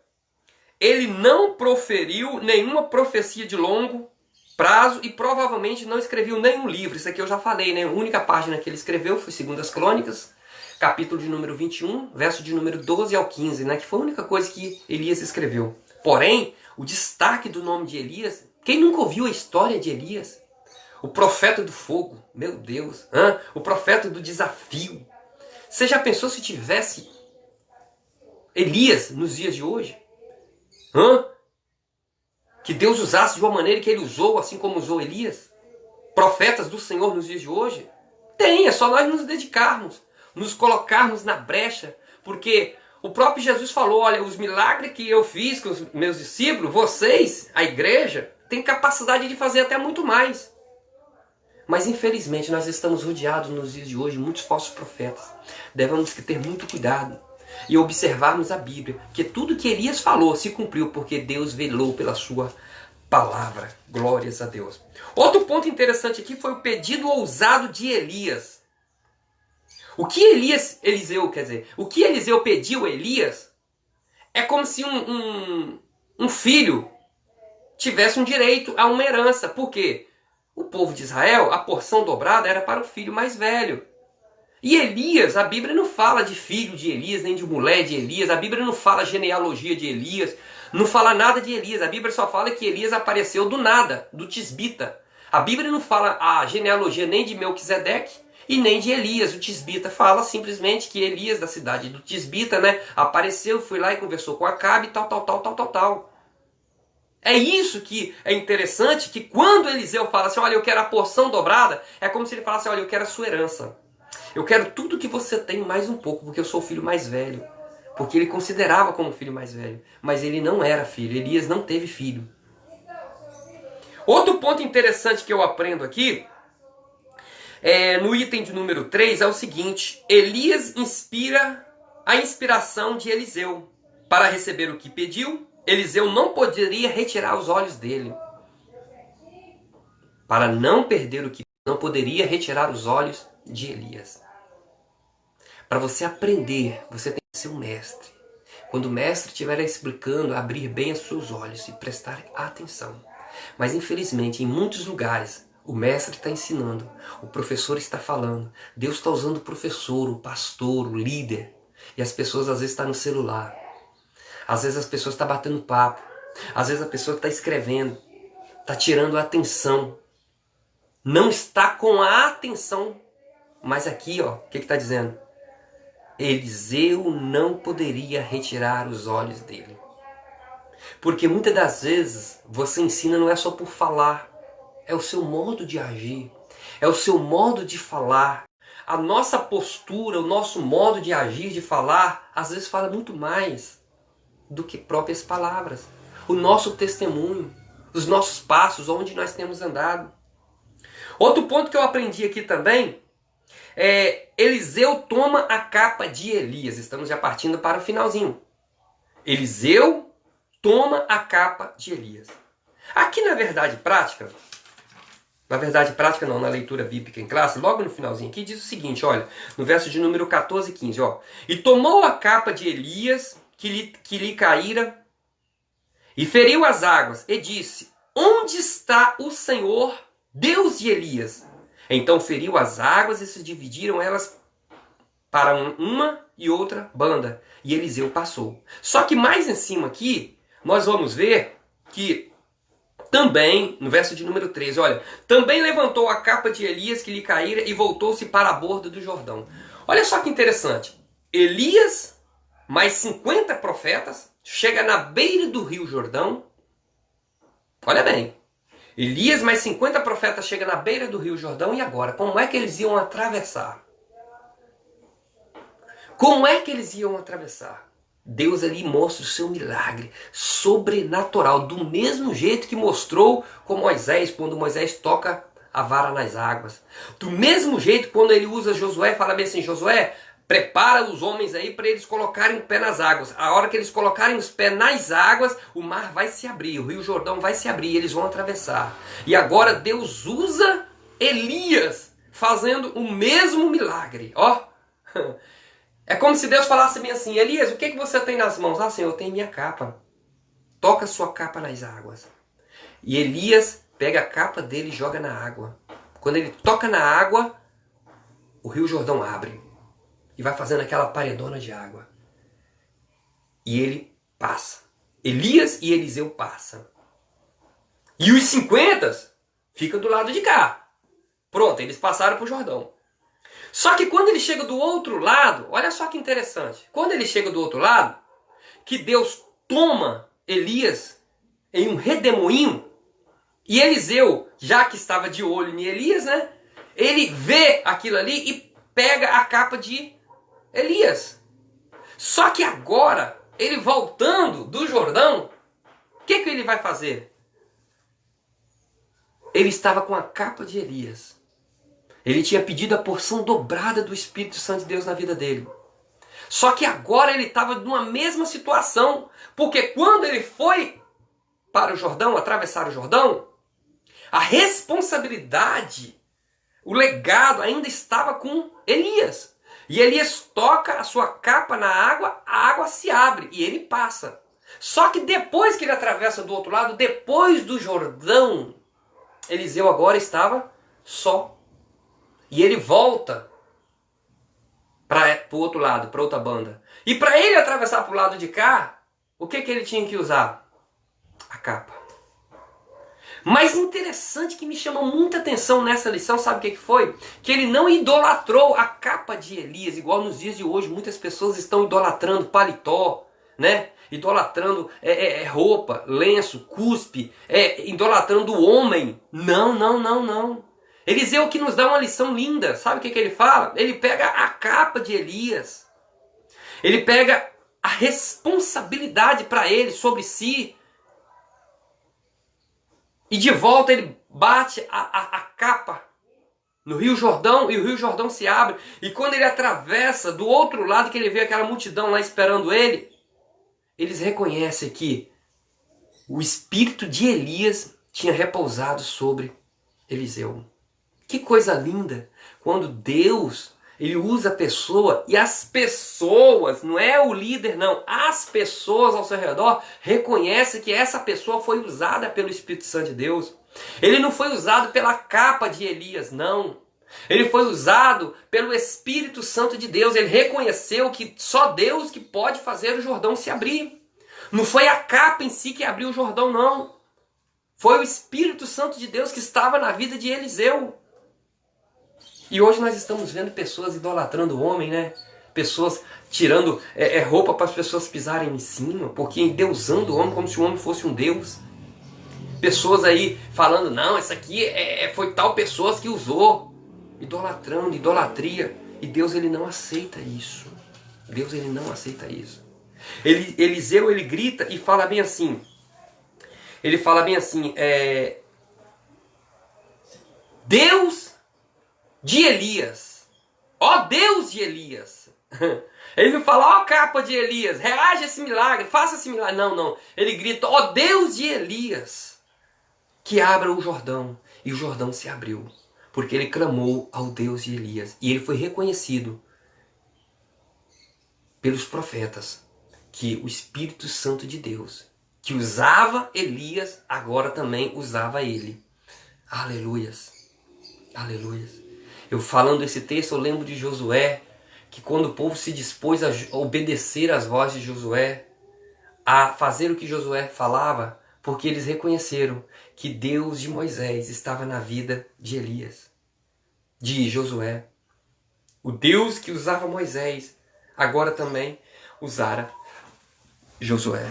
ele não proferiu nenhuma profecia de longo prazo e provavelmente não escreveu nenhum livro. Isso aqui eu já falei, né? A única página que ele escreveu foi 2 Crônicas, capítulo de número 21, verso de número 12 ao 15, né? Que foi a única coisa que Elias escreveu. Porém, o destaque do nome de Elias, quem nunca ouviu a história de Elias? O profeta do fogo, meu Deus. O profeta do desafio. Você já pensou se tivesse Elias nos dias de hoje? Que Deus usasse de uma maneira que Ele usou, assim como usou Elias? Profetas do Senhor nos dias de hoje? Tem, é só nós nos dedicarmos, nos colocarmos na brecha, porque o próprio Jesus falou, olha, os milagres que eu fiz com os meus discípulos, vocês, a igreja, têm capacidade de fazer até muito mais. Mas infelizmente nós estamos rodeados nos dias de hoje de muitos falsos profetas. Devemos ter muito cuidado e observarmos a Bíblia, que tudo que Elias falou se cumpriu porque Deus velou pela sua palavra. Glórias a Deus. Outro ponto interessante aqui foi o pedido ousado de Elias. O que Eliseu pediu a Elias é como se um filho tivesse um direito a uma herança. Por quê? O povo de Israel, a porção dobrada era para o filho mais velho. E Elias, a Bíblia não fala de filho de Elias, nem de mulher de Elias. A Bíblia não fala genealogia de Elias. Não fala nada de Elias. A Bíblia só fala que Elias apareceu do nada, do tisbita. A Bíblia não fala a genealogia nem de Melquisedeque e nem de Elias, o tisbita. Fala simplesmente que Elias, da cidade do tisbita, né, apareceu, foi lá e conversou com Acabe, tal. É isso que é interessante, que quando Eliseu fala assim, olha, eu quero a porção dobrada, é como se ele falasse, olha, eu quero a sua herança. Eu quero tudo que você tem mais um pouco, porque eu sou o filho mais velho. Porque ele considerava como filho mais velho. Mas ele não era filho, Elias não teve filho. Outro ponto interessante que eu aprendo aqui, no item de número 3, é o seguinte. Elias inspira a inspiração de Eliseu. Para receber o que pediu, Eliseu não poderia retirar os olhos dele. Para não perder o que não poderia retirar os olhos de Elias. Para você aprender, você tem que ser um mestre. Quando o mestre estiver explicando, abrir bem os seus olhos e prestar atenção. Mas infelizmente, em muitos lugares, o mestre está ensinando, o professor está falando, Deus está usando o professor, o pastor, o líder. E as pessoas às vezes estão no celular. Às vezes as pessoas estão batendo papo. Às vezes a pessoa está escrevendo, está tirando a atenção. Não está com a atenção. Mas aqui, ó, o que está dizendo? Eliseu não poderia retirar os olhos dele. Porque muitas das vezes você ensina não é só por falar. É o seu modo de agir. É o seu modo de falar. A nossa postura, o nosso modo de agir, de falar, às vezes fala muito mais do que próprias palavras. O nosso testemunho, os nossos passos, onde nós temos andado. Outro ponto que eu aprendi aqui também é Eliseu toma a capa de Elias. Estamos já partindo para o finalzinho. Eliseu toma a capa de Elias. Aqui na verdade prática não, na leitura bíblica em classe, logo no finalzinho aqui, diz o seguinte, olha, no verso de número 14 e 15, ó. E tomou a capa de Elias, que lhe caíra, e feriu as águas, e disse, onde está o Senhor, Deus de Elias? Então feriu as águas e se dividiram elas para uma e outra banda. E Eliseu passou. Só que mais em cima aqui, nós vamos ver que também, no verso de número 13, olha, também levantou a capa de Elias que lhe caíra e voltou-se para a borda do Jordão. Olha só que interessante. Elias, mais 50 profetas, chega na beira do rio Jordão. Olha bem. Elias, mais 50 profetas, chega na beira do rio Jordão. E agora? Como é que eles iam atravessar? Como é que eles iam atravessar? Deus ali mostra o seu milagre sobrenatural, do mesmo jeito que mostrou com Moisés, quando Moisés toca a vara nas águas. Do mesmo jeito, quando ele usa Josué, fala bem assim, Josué, prepara os homens aí para eles colocarem o pé nas águas. A hora que eles colocarem os pés nas águas, o mar vai se abrir, o rio Jordão vai se abrir, eles vão atravessar. E agora Deus usa Elias fazendo o mesmo milagre, ó. É como se Deus falasse bem assim, Elias, o que você tem nas mãos? Ah, Senhor, eu tenho minha capa. Toca sua capa nas águas. E Elias pega a capa dele e joga na água. Quando ele toca na água, o rio Jordão abre. E vai fazendo aquela paredona de água. E ele passa. Elias e Eliseu passam. E os 50 ficam do lado de cá. Pronto, eles passaram para o Jordão. Só que quando ele chega do outro lado, olha só que interessante. Quando ele chega do outro lado, que Deus toma Elias em um redemoinho, e Eliseu, já que estava de olho em Elias, né? Ele vê aquilo ali e pega a capa de Elias. Só que agora, ele voltando do Jordão, o que ele vai fazer? Ele estava com a capa de Elias. Ele tinha pedido a porção dobrada do Espírito Santo de Deus na vida dele. Só que agora ele estava numa mesma situação. Porque quando ele foi para o Jordão, atravessar o Jordão, a responsabilidade, o legado ainda estava com Elias. E Elias toca a sua capa na água, a água se abre e ele passa. Só que depois que ele atravessa do outro lado, depois do Jordão, Eliseu agora estava só. E ele volta para o outro lado, para outra banda. E para ele atravessar para o lado de cá, o que ele tinha que usar? A capa. Mas interessante que me chamou muita atenção nessa lição, sabe o que foi? Que ele não idolatrou a capa de Elias, igual nos dias de hoje. Muitas pessoas estão idolatrando paletó, né? Idolatrando roupa, lenço, cuspe, idolatrando o homem. Não. Eliseu que nos dá uma lição linda. Sabe o que ele fala? Ele pega a capa de Elias. Ele pega a responsabilidade para ele, sobre si. E de volta ele bate a capa no Rio Jordão e o Rio Jordão se abre. E quando ele atravessa do outro lado, que ele vê aquela multidão lá esperando ele, eles reconhecem que o espírito de Elias tinha repousado sobre Eliseu. Que coisa linda, quando Deus, ele usa a pessoa e as pessoas, não é o líder não, as pessoas ao seu redor reconhecem que essa pessoa foi usada pelo Espírito Santo de Deus. Ele não foi usado pela capa de Elias, não. Ele foi usado pelo Espírito Santo de Deus. Ele reconheceu que só Deus que pode fazer o Jordão se abrir. Não foi a capa em si que abriu o Jordão, não. Foi o Espírito Santo de Deus que estava na vida de Eliseu. E hoje nós estamos vendo pessoas idolatrando o homem, né? Pessoas tirando roupa para as pessoas pisarem em cima, porque endeusando o homem como se o homem fosse um deus. Pessoas aí falando, não, essa aqui foi tal pessoa que usou. Idolatrando, idolatria. E Deus, ele não aceita isso. Deus, ele não aceita isso. Eliseu, ele grita e fala bem assim. Ele fala bem assim, Deus de Elias. Ó Deus de Elias. Ele não fala, ó capa de Elias, reage a esse milagre, faça esse milagre. Não, não. Ele grita, ó Deus de Elias, que abra o Jordão. E o Jordão se abriu, porque ele clamou ao Deus de Elias. E ele foi reconhecido pelos profetas que o Espírito Santo de Deus, que usava Elias, agora também usava ele. Aleluias. Aleluias. Eu falando esse texto, eu lembro de Josué, que quando o povo se dispôs a obedecer às vozes de Josué, a fazer o que Josué falava, porque eles reconheceram que Deus de Moisés estava na vida de Elias, de Josué. O Deus que usava Moisés, agora também usara Josué.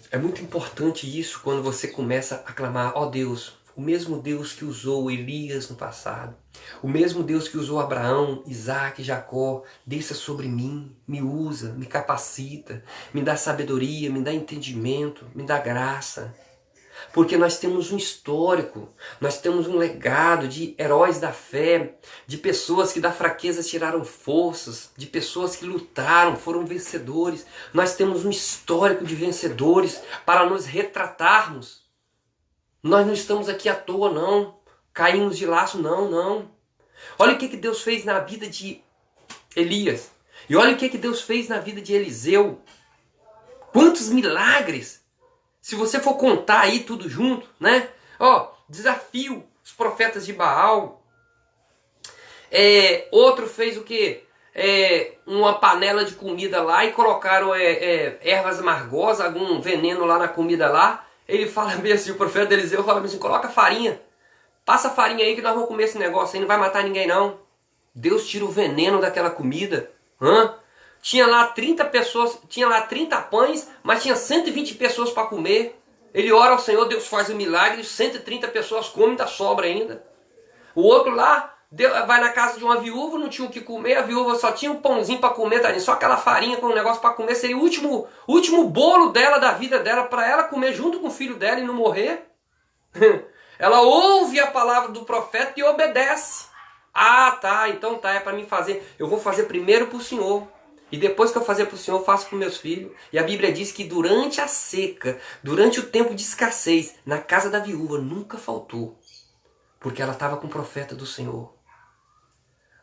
É muito importante isso quando você começa a clamar, ó Deus, o mesmo Deus que usou Elias no passado, o mesmo Deus que usou Abraão, Isaac, Jacó, desça sobre mim, me usa, me capacita, me dá sabedoria, me dá entendimento, me dá graça. Porque nós temos um histórico, nós temos um legado de heróis da fé, de pessoas que da fraqueza tiraram forças, de pessoas que lutaram, foram vencedores. Nós temos um histórico de vencedores para nos retratarmos. Nós não estamos aqui à toa, não. Caímos de laço, não, não. Olha o que Deus fez na vida de Elias. E olha o que Deus fez na vida de Eliseu. Quantos milagres! Se você for contar aí tudo junto, né? Ó, desafio os profetas de Baal. Outro fez o quê? Uma panela de comida lá e colocaram ervas amargosas, algum veneno lá na comida lá. Ele fala mesmo assim, o profeta Eliseu fala assim, coloca farinha. Passa a farinha aí que nós vamos comer esse negócio aí, não vai matar ninguém não. Deus tira o veneno daquela comida. Tinha lá 30 pessoas, tinha lá 30 pães, mas tinha 120 pessoas para comer. Ele ora ao Senhor, Deus faz um milagre, 130 pessoas comem, dá sobra ainda. O outro lá, vai na casa de uma viúva, não tinha o que comer, a viúva só tinha um pãozinho para comer, tadinho, só aquela farinha com um negócio para comer, seria o último bolo dela, da vida dela, para ela comer junto com o filho dela e não morrer. Ela ouve a palavra do profeta e obedece. Ah, tá, então tá, é para mim fazer. Eu vou fazer primeiro para o Senhor. E depois que eu fazer para o Senhor, eu faço para os meus filhos. E a Bíblia diz que durante a seca, durante o tempo de escassez, na casa da viúva nunca faltou. Porque ela estava com o profeta do Senhor.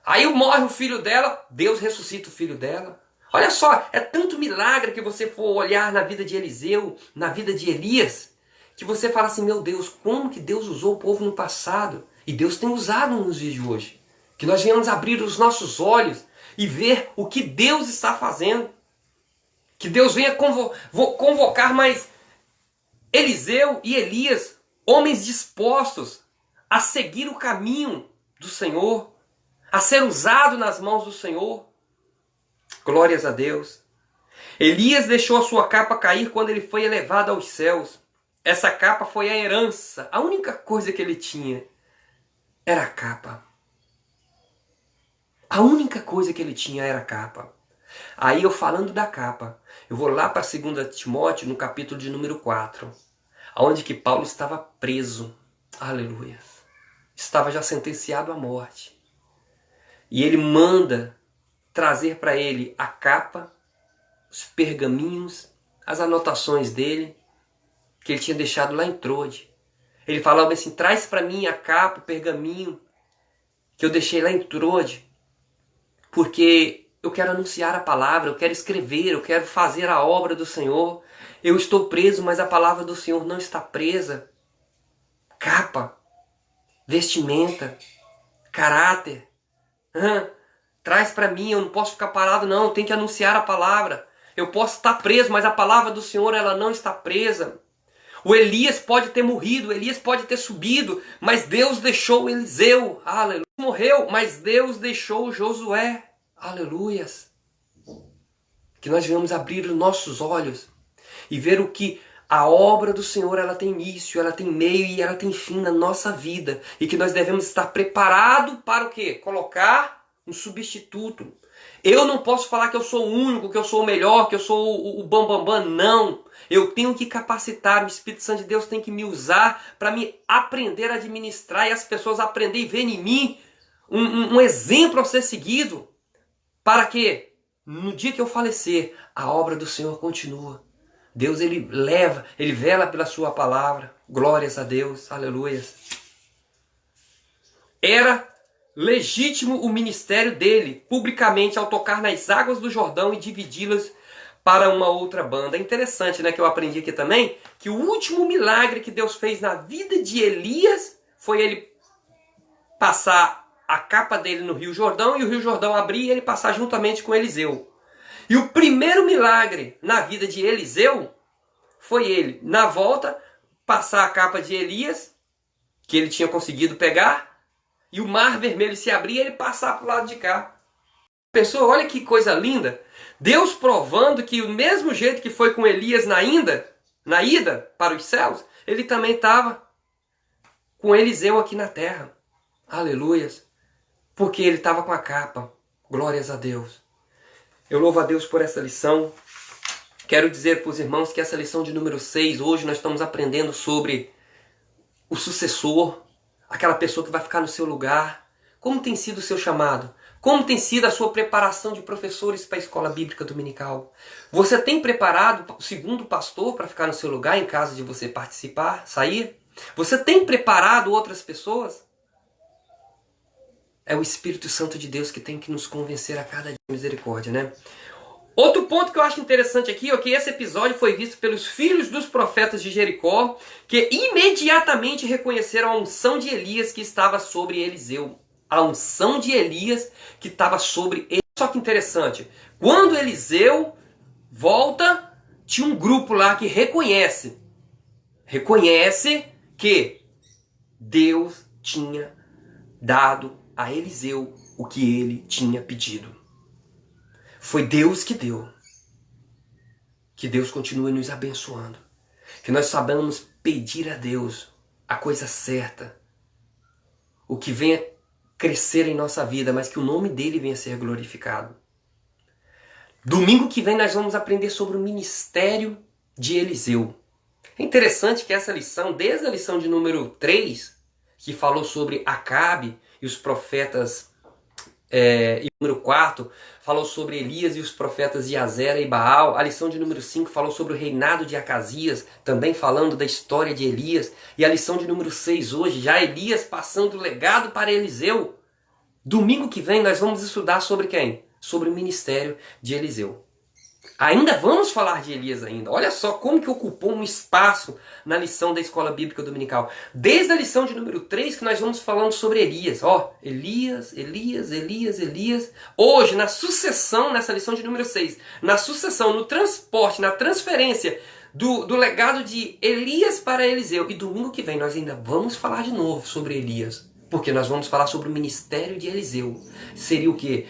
Aí morre o filho dela, Deus ressuscita o filho dela. Olha só, é tanto milagre que você for olhar na vida de Eliseu, na vida de Elias, que você fala assim, meu Deus, como que Deus usou o povo no passado? E Deus tem usado nos dias de hoje. Que nós venhamos abrir os nossos olhos e ver o que Deus está fazendo. Que Deus venha convocar mais Eliseu e Elias, homens dispostos a seguir o caminho do Senhor, a ser usado nas mãos do Senhor. Glórias a Deus. Elias deixou a sua capa cair quando ele foi elevado aos céus. Essa capa foi a herança. A única coisa que ele tinha era a capa. A única coisa que ele tinha era a capa. Aí eu falando da capa, eu vou lá para 2 Timóteo, no capítulo de número 4, onde que Paulo estava preso. Aleluia. Estava já sentenciado à morte. E ele manda trazer para ele a capa, os pergaminhos, as anotações dele, que ele tinha deixado lá em Trode. Ele falava assim, traz para mim a capa, o pergaminho, que eu deixei lá em Trode, porque eu quero anunciar a palavra, eu quero escrever, eu quero fazer a obra do Senhor. Eu estou preso, mas a palavra do Senhor não está presa. Capa, vestimenta, caráter. Traz para mim, eu não posso ficar parado não, eu tenho que anunciar a palavra. Eu posso estar preso, mas a palavra do Senhor ela não está presa. O Elias pode ter morrido, o Elias pode ter subido, mas Deus deixou Eliseu, aleluia. Morreu, mas Deus deixou Josué, aleluias. Que nós venhamos abrir os nossos olhos e ver o que a obra do Senhor ela tem início, ela tem meio e ela tem fim na nossa vida. E que nós devemos estar preparados para o quê? Colocar um substituto. Eu não posso falar que eu sou o único, que eu sou o melhor, que eu sou o bambambam, bam, bam. Não. Eu tenho que capacitar, o Espírito Santo de Deus tem que me usar para me aprender a administrar e as pessoas aprender e ver em mim um exemplo a ser seguido. Para que, no dia que eu falecer, a obra do Senhor continua. Deus, ele vela pela sua palavra. Glórias a Deus, aleluia. Era legítimo o ministério dele, publicamente, ao tocar nas águas do Jordão e dividi-las para uma outra banda. É interessante, né, que eu aprendi aqui também, que o último milagre que Deus fez na vida de Elias foi ele passar a capa dele no Rio Jordão e o Rio Jordão abrir e ele passar juntamente com Eliseu. E o primeiro milagre na vida de Eliseu foi ele, na volta, passar a capa de Elias, que ele tinha conseguido pegar, e o mar vermelho se abrir e ele passar para o lado de cá. Pessoal, olha que coisa linda. Deus provando que o mesmo jeito que foi com Elias na ida para os céus, ele também estava com Eliseu aqui na terra. Aleluias. Porque ele estava com a capa. Glórias a Deus. Eu louvo a Deus por essa lição. Quero dizer para os irmãos que essa lição de número 6, hoje nós estamos aprendendo sobre o sucessor, aquela pessoa que vai ficar no seu lugar. Como tem sido o seu chamado? Como tem sido a sua preparação de professores para a escola bíblica dominical? Você tem preparado o segundo pastor para ficar no seu lugar em caso de você participar, sair? Você tem preparado outras pessoas? É o Espírito Santo de Deus que tem que nos convencer a cada dia de misericórdia, né? Outro ponto que eu acho interessante aqui é que esse episódio foi visto pelos filhos dos profetas de Jericó, que imediatamente reconheceram a unção de Elias que estava sobre Eliseu. A unção de Elias que estava sobre ele. Só que interessante, quando Eliseu volta, tinha um grupo lá que reconhece que Deus tinha dado a Eliseu o que ele tinha pedido. Foi Deus que deu. Que Deus continue nos abençoando. Que nós saibamos pedir a Deus a coisa certa. O que venha crescer em nossa vida, mas que o nome dele venha ser glorificado. Domingo que vem nós vamos aprender sobre o ministério de Eliseu. É interessante que essa lição, desde a lição de número 3, que falou sobre Acabe e os profetas, e número 4, falou sobre Elias e os profetas de Azera e Baal. A lição de número 5 falou sobre o reinado de Acasias, também falando da história de Elias. E a lição de número 6 hoje, já Elias passando o legado para Eliseu. Domingo que vem nós vamos estudar sobre quem? Sobre o ministério de Eliseu. Ainda vamos falar de Elias ainda. Olha só como que ocupou um espaço na lição da Escola Bíblica Dominical. Desde a lição de número 3 que nós vamos falando sobre Elias. Elias. Hoje, na sucessão, nessa lição de número 6, na sucessão, no transporte, na transferência do legado de Elias para Eliseu. E domingo que vem nós ainda vamos falar de novo sobre Elias. Porque nós vamos falar sobre o ministério de Eliseu. Seria o quê?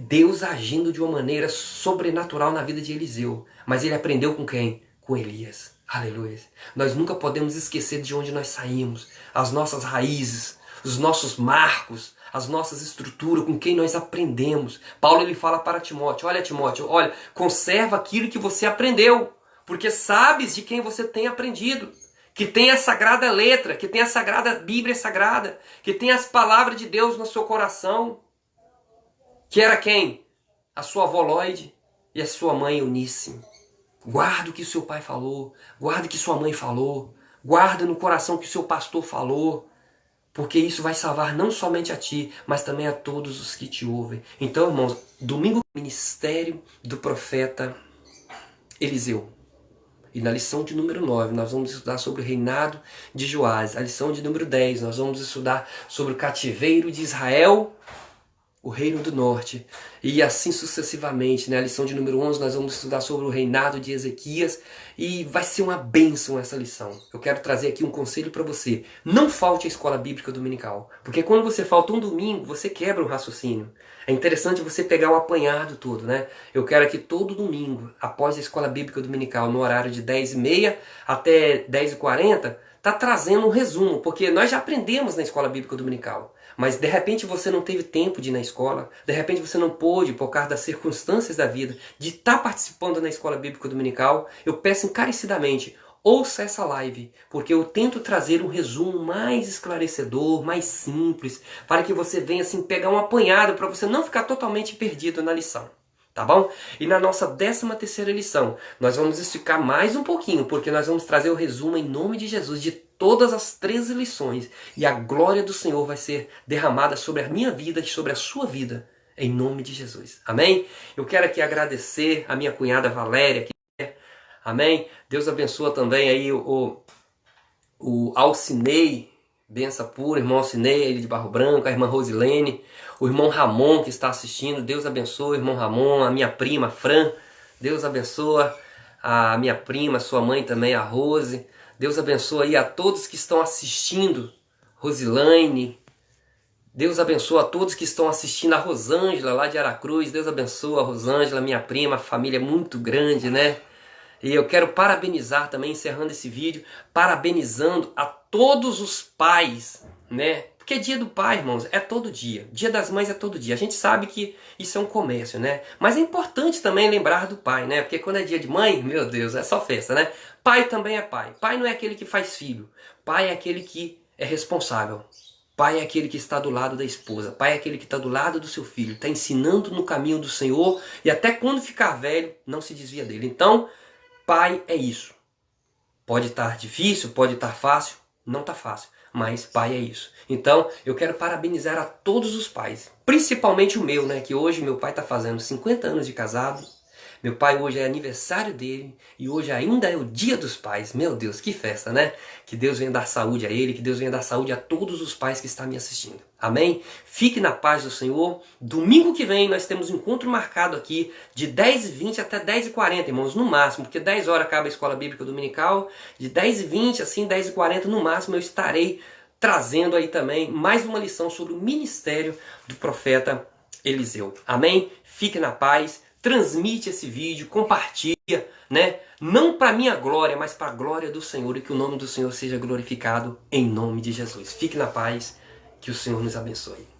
Deus agindo de uma maneira sobrenatural na vida de Eliseu. Mas ele aprendeu com quem? Com Elias. Aleluia. Nós nunca podemos esquecer de onde nós saímos. As nossas raízes, os nossos marcos, as nossas estruturas, com quem nós aprendemos. Paulo ele fala para Timóteo, Timóteo, conserva aquilo que você aprendeu. Porque sabes de quem você tem aprendido. Que tem a sagrada letra, que tem a sagrada Bíblia sagrada, que tem as palavras de Deus no seu coração. Que era quem? A sua avó Lloyd e a sua mãe Eunice. Guarda o que o seu pai falou, guarda o que sua mãe falou, guarda no coração o que o seu pastor falou, porque isso vai salvar não somente a ti, mas também a todos os que te ouvem. Então, irmãos, domingo, ministério do profeta Eliseu. E na lição de número 9, nós vamos estudar sobre o reinado de Joás. A lição de número 10, nós vamos estudar sobre o cativeiro de Israel, o reino do norte. E assim sucessivamente. Na lição de número 11, nós vamos estudar sobre o reinado de Ezequias. E vai ser uma bênção essa lição. Eu quero trazer aqui um conselho para você. Não falte à escola bíblica dominical. Porque quando você falta um domingo, você quebra o raciocínio. É interessante você pegar o apanhado todo, né? Eu quero aqui todo domingo, após a escola bíblica dominical, no horário de 10h30 até 10h40, tá trazendo um resumo, porque nós já aprendemos na escola bíblica dominical. mas de repente você não teve tempo de ir na escola, de repente você não pôde, por causa das circunstâncias da vida, de estar participando na escola bíblica dominical, eu peço encarecidamente, ouça essa live, porque eu tento trazer um resumo mais esclarecedor, mais simples, para que você venha assim pegar um apanhado, para você não ficar totalmente perdido na lição. Tá bom? E na nossa 13ª lição, nós vamos esticar mais um pouquinho, porque nós vamos trazer o resumo em nome de Jesus de todas as 13 lições. E a glória do Senhor vai ser derramada sobre a minha vida e sobre a sua vida, em nome de Jesus. Amém? Eu quero aqui agradecer a minha cunhada Valéria. Amém? Deus abençoa também aí o Alcinei, benção pura, irmão Alcinei, ele de Barro Branco, a irmã Rosilene, o irmão Ramon que está assistindo, Deus abençoa, irmão Ramon, a minha prima Fran, Deus abençoa a minha prima, sua mãe também, a Rose, Deus abençoa aí a todos que estão assistindo, Rosilane, Deus abençoa a todos que estão assistindo, a Rosângela lá de Aracruz, Deus abençoa a Rosângela, minha prima, família muito grande, né? E eu quero parabenizar também, encerrando esse vídeo, parabenizando a todos os pais, né? Porque dia do pai, irmãos, é todo dia. Dia das mães é todo dia. A gente sabe que isso é um comércio, né? Mas é importante também lembrar do pai, né? Porque quando é dia de mãe, meu Deus, é só festa, né? Pai também é pai. Pai não é aquele que faz filho. Pai é aquele que é responsável. Pai é aquele que está do lado da esposa. Pai é aquele que está do lado do seu filho. Está ensinando no caminho do Senhor. E até quando ficar velho, não se desvia dele. Então, pai é isso. Pode estar difícil, pode estar fácil. Não está fácil, mas pai é isso. Então, eu quero parabenizar a todos os pais. Principalmente o meu, né? Que hoje meu pai está fazendo 50 anos de casado. Meu pai hoje é aniversário dele. E hoje ainda é o dia dos pais. Meu Deus, que festa, né? Que Deus venha dar saúde a ele. Que Deus venha dar saúde a todos os pais que estão me assistindo. Amém? Fique na paz do Senhor. Domingo que vem nós temos um encontro marcado aqui de 10h20 até 10h40, irmãos, no máximo. Porque 10 horas acaba a Escola Bíblica Dominical. De 10h20, assim, 10h40 no máximo eu estarei trazendo aí também mais uma lição sobre o ministério do profeta Eliseu. Amém? Fique na paz. Transmite esse vídeo, compartilha, né? Não para minha glória, mas para a glória do Senhor e que o nome do Senhor seja glorificado em nome de Jesus. Fique na paz, que o Senhor nos abençoe.